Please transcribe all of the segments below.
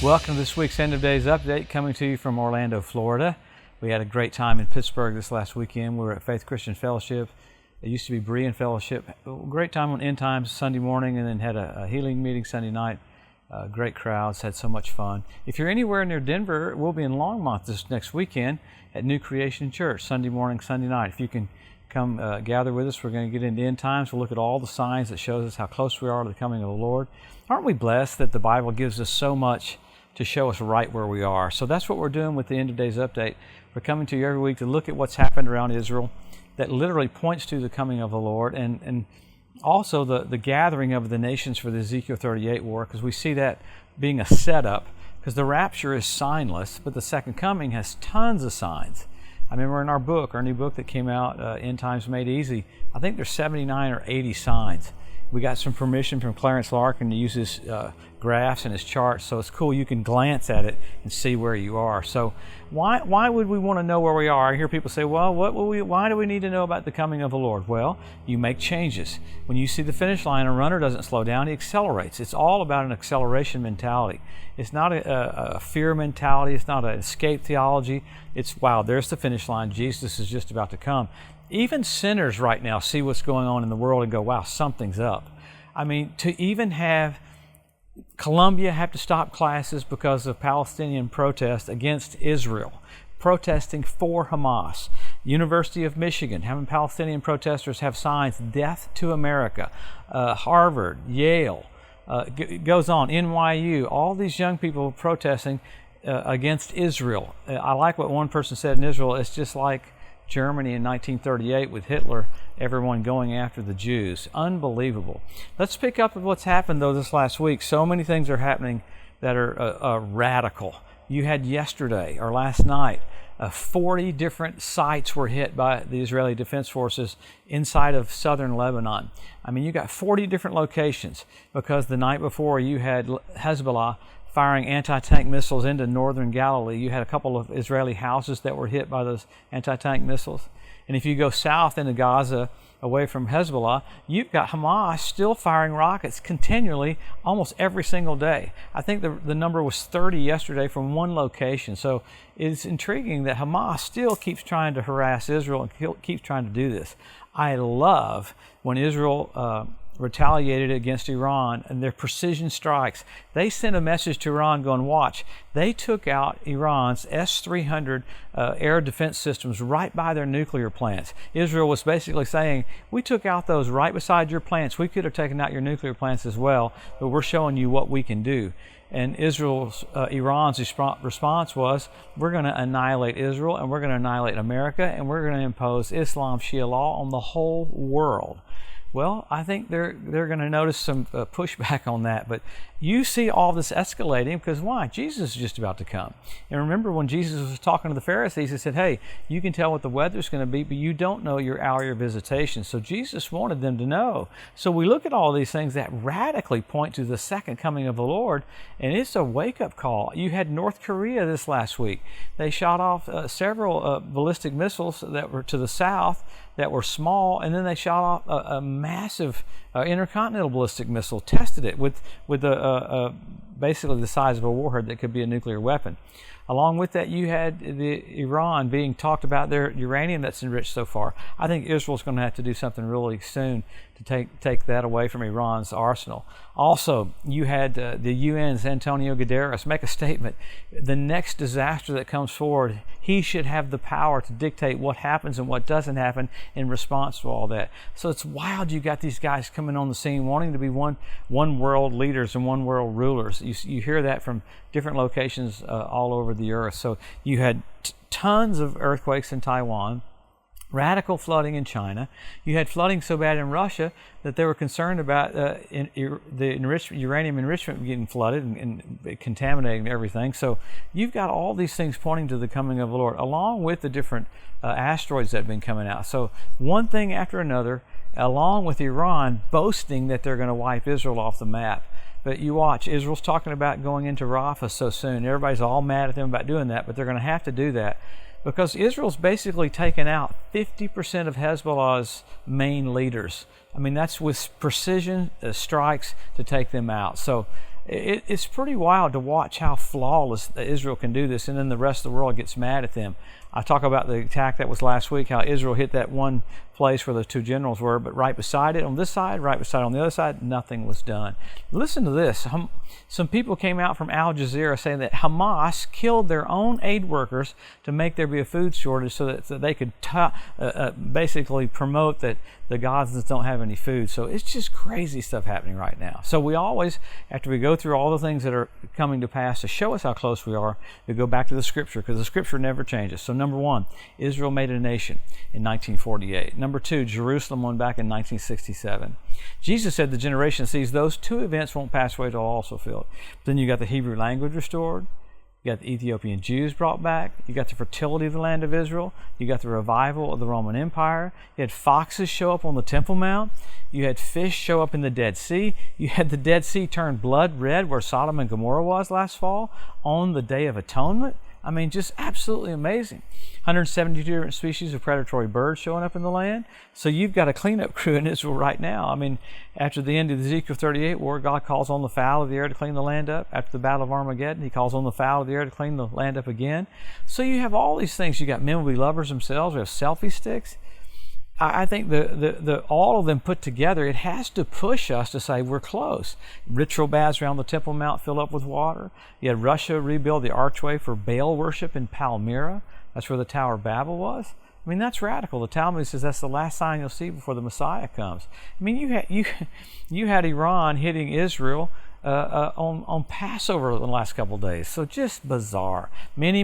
Welcome to this week's End of Days Update, coming to you from Orlando, Florida. We had a great time in Pittsburgh this last weekend. We were at Faith Christian Fellowship. It used to be Berean Fellowship. Great time on End Times Sunday morning, and then had a healing meeting Sunday night. Great crowds, had so much fun. If you're anywhere near Denver, we'll be in Longmont this next weekend at New Creation Church, Sunday morning, Sunday night. If you can come gather with us, we're going to get into end times. We'll look at all the signs that shows us how close we are to the coming of the Lord. Aren't we blessed that the Bible gives us so much to show us right where we are? So that's what we're doing with the End of Days Update. We're coming to you every week to look at what's happened around Israel that literally points to the coming of the Lord, and also the gathering of the nations for the Ezekiel 38 war, because we see that being a setup, because the rapture is signless, but the second coming has tons of signs. I remember in our new book that came out, End Times Made Easy, I think there's 79 or 80 signs. We got some permission from Clarence Larkin to use his graphs and his charts, so it's cool. You can glance at it and see where you are. So why would we want to know where we are? I hear people say, well, why do we need to know about the coming of the Lord? Well, you make changes. When you see the finish line, a runner doesn't slow down, he accelerates. It's all about an acceleration mentality. It's not a fear mentality. It's not an escape theology. It's, wow, there's the finish line. Jesus is just about to come. Even sinners right now see what's going on in the world and go, wow, something's up. I mean, to even have Columbia have to stop classes because of Palestinian protest against Israel, protesting for Hamas. University of Michigan, having Palestinian protesters have signs, death to America. Harvard, Yale, goes on, NYU, all these young people protesting against Israel. I like what one person said in Israel, it's just like Germany in 1938 with Hitler, everyone going after the Jews. Unbelievable. Let's pick up with what's happened though this last week. So many things are happening that are radical. You had yesterday or last night, 40 different sites were hit by the Israeli Defense Forces inside of southern Lebanon. I mean, you got 40 different locations because the night before you had Hezbollah firing anti-tank missiles into northern Galilee. You had a couple of Israeli houses that were hit by those anti-tank missiles. And if you go south into Gaza, away from Hezbollah, you've got Hamas still firing rockets continually, almost every single day. I think the number was 30 yesterday from one location. So it's intriguing that Hamas still keeps trying to harass Israel and keeps trying to do this. I love when Israel retaliated against Iran and their precision strikes. They sent a message to Iran going, watch, they took out Iran's S-300 air defense systems right by their nuclear plants. Israel was basically saying, we took out those right beside your plants. We could have taken out your nuclear plants as well, but we're showing you what we can do. And Iran's response was, we're going to annihilate Israel, and we're going to annihilate America, and we're going to impose Islam Shia law on the whole world. Well, I think they're going to notice some pushback on that. But you see all this escalating because why? Jesus is just about to come. And remember when Jesus was talking to the Pharisees, he said, hey, you can tell what the weather's going to be, but you don't know your hour of your visitation. So Jesus wanted them to know. So we look at all these things that radically point to the second coming of the Lord, and it's a wake-up call. You had North Korea this last week. They shot off several ballistic missiles that were to the south that were small, and then they shot off a massive intercontinental ballistic missile, tested it with basically the size of a warhead that could be a nuclear weapon. Along with that, you had Iran being talked about their uranium that's enriched so far. I think Israel's going to have to do something really soon to take that away from Iran's arsenal. Also, you had the UN's Antonio Guterres make a statement. The next disaster that comes forward, he should have the power to dictate what happens and what doesn't happen in response to all that. So it's wild you got these guys coming on the scene wanting to be one world leaders and one world rulers. You hear that from different locations all over the earth. So you had tons of earthquakes in Taiwan, radical flooding in China. You had flooding so bad in Russia that they were concerned about the uranium enrichment getting flooded and contaminating everything. So you've got all these things pointing to the coming of the Lord, along with the different asteroids that have been coming out. So one thing after another, along with Iran boasting that they're going to wipe Israel off the map. But you watch, Israel's talking about going into Rafah so soon. Everybody's all mad at them about doing that, but they're going to have to do that because Israel's basically taken out 50% of Hezbollah's main leaders. I mean, that's with precision strikes to take them out. So It's pretty wild to watch how flawless Israel can do this, and then the rest of the world gets mad at them. I talk about the attack that was last week, how Israel hit that one place where those two generals were, but right beside it on this side, right beside it on the other side, nothing was done. Listen to this. Some people came out from Al Jazeera saying that Hamas killed their own aid workers to make there be a food shortage so that they could basically promote that the Gazans don't have any food. So it's just crazy stuff happening right now. So we always, after we go through all the things that are coming to pass to show us how close we are, we go back to the Scripture, because the Scripture never changes. So number one, Israel made a nation in 1948. Number two, Jerusalem won back in 1967. Jesus said the generation sees those two events won't pass away till all is fulfilled. Then you got the Hebrew language restored. You got the Ethiopian Jews brought back. You got the fertility of the land of Israel. You got the revival of the Roman Empire. You had foxes show up on the Temple Mount. You had fish show up in the Dead Sea. You had the Dead Sea turn blood red where Sodom and Gomorrah was last fall on the Day of Atonement. I mean, just absolutely amazing. 172 different species of predatory birds showing up in the land. So you've got a cleanup crew in Israel right now. I mean, after the end of the Ezekiel 38 war, God calls on the fowl of the air to clean the land up. After the Battle of Armageddon, he calls on the fowl of the air to clean the land up again. So you have all these things. You got men will be lovers themselves. We have selfie sticks. I think the all of them put together, it has to push us to say we're close. Ritual baths around the Temple Mount fill up with water. You had Russia rebuild the archway for Baal worship in Palmyra. That's where the Tower of Babel was. I mean, that's radical. The Talmud says that's the last sign you'll see before the Messiah comes. I mean, you had Iran hitting Israel on Passover in the last couple of days. So just bizarre. Many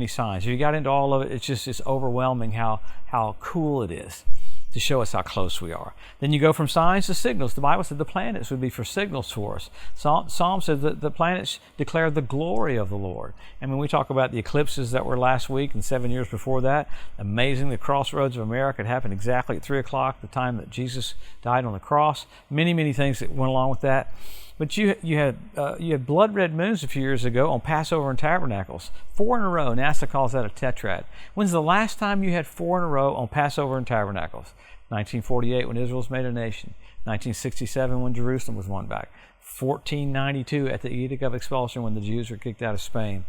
signs. If you got into all of it, it's overwhelming how cool it is to show us how close we are. Then you go from signs to signals. The Bible said the planets would be for signals for us. Psalm said that the planets declare the glory of the Lord. And when we talk about the eclipses that were last week and 7 years before that, amazing, the crossroads of America, it happened exactly at 3 o'clock, the time that Jesus died on the cross. Many things that went along with that. But you had blood red moons a few years ago on Passover and Tabernacles. 4 in a row. NASA calls that a tetrad. When's the last time you had 4 in a row on Passover and Tabernacles? 1948 when Israel was made a nation. 1967 when Jerusalem was won back. 1492 at the Edict of Expulsion when the Jews were kicked out of Spain.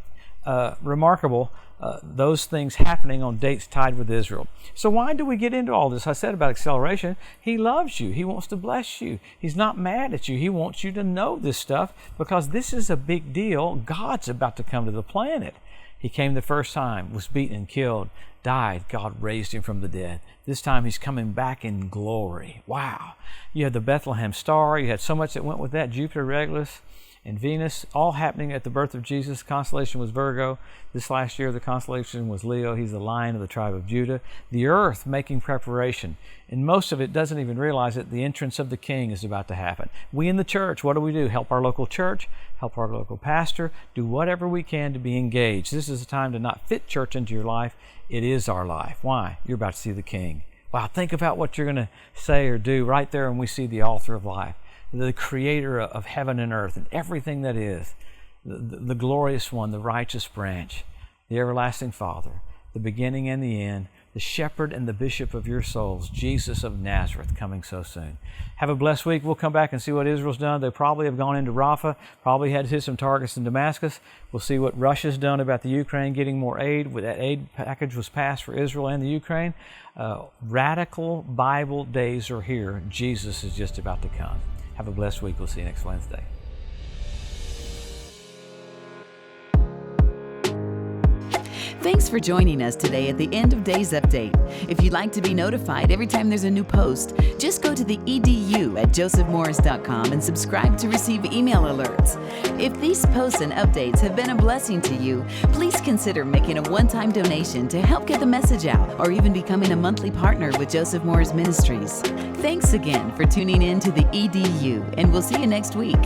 Remarkable, those things happening on dates tied with Israel. So why do we get into all this? I said about acceleration. He loves you. He wants to bless you. He's not mad at you. He wants you to know this stuff because this is a big deal. God's about to come to the planet. He came the first time, was beaten and killed, died. God raised him from the dead. This time he's coming back in glory. Wow. You had the Bethlehem star. You had so much that went with that. Jupiter, Regulus, and Venus, all happening at the birth of Jesus. Constellation was Virgo. This last year, the constellation was Leo. He's the lion of the tribe of Judah. The earth making preparation. And most of it doesn't even realize that the entrance of the king is about to happen. We in the church, what do? Help our local church, help our local pastor, do whatever we can to be engaged. This is a time to not fit church into your life. It is our life. Why? You're about to see the king. Wow, think about what you're going to say or do right there when we see the altar of life. The creator of heaven and earth and everything that is, the glorious one, the righteous branch, the everlasting Father, the beginning and the end, the shepherd and the bishop of your souls, Jesus of Nazareth, coming so soon. Have a blessed week. We'll come back and see what Israel's done. They probably have gone into Rafah, probably had to hit some targets in Damascus. We'll see what Russia's done about the Ukraine getting more aid. That aid package was passed for Israel and the Ukraine. Radical Bible days are here. Jesus is just about to come. Have a blessed week. We'll see you next Wednesday. Thanks for joining us today at the End of Days Update. If you'd like to be notified every time there's a new post, just go to the EDU at josephmorris.com and subscribe to receive email alerts. If these posts and updates have been a blessing to you, please consider making a one-time donation to help get the message out or even becoming a monthly partner with Joseph Morris Ministries. Thanks again for tuning in to the EDU, and we'll see you next week.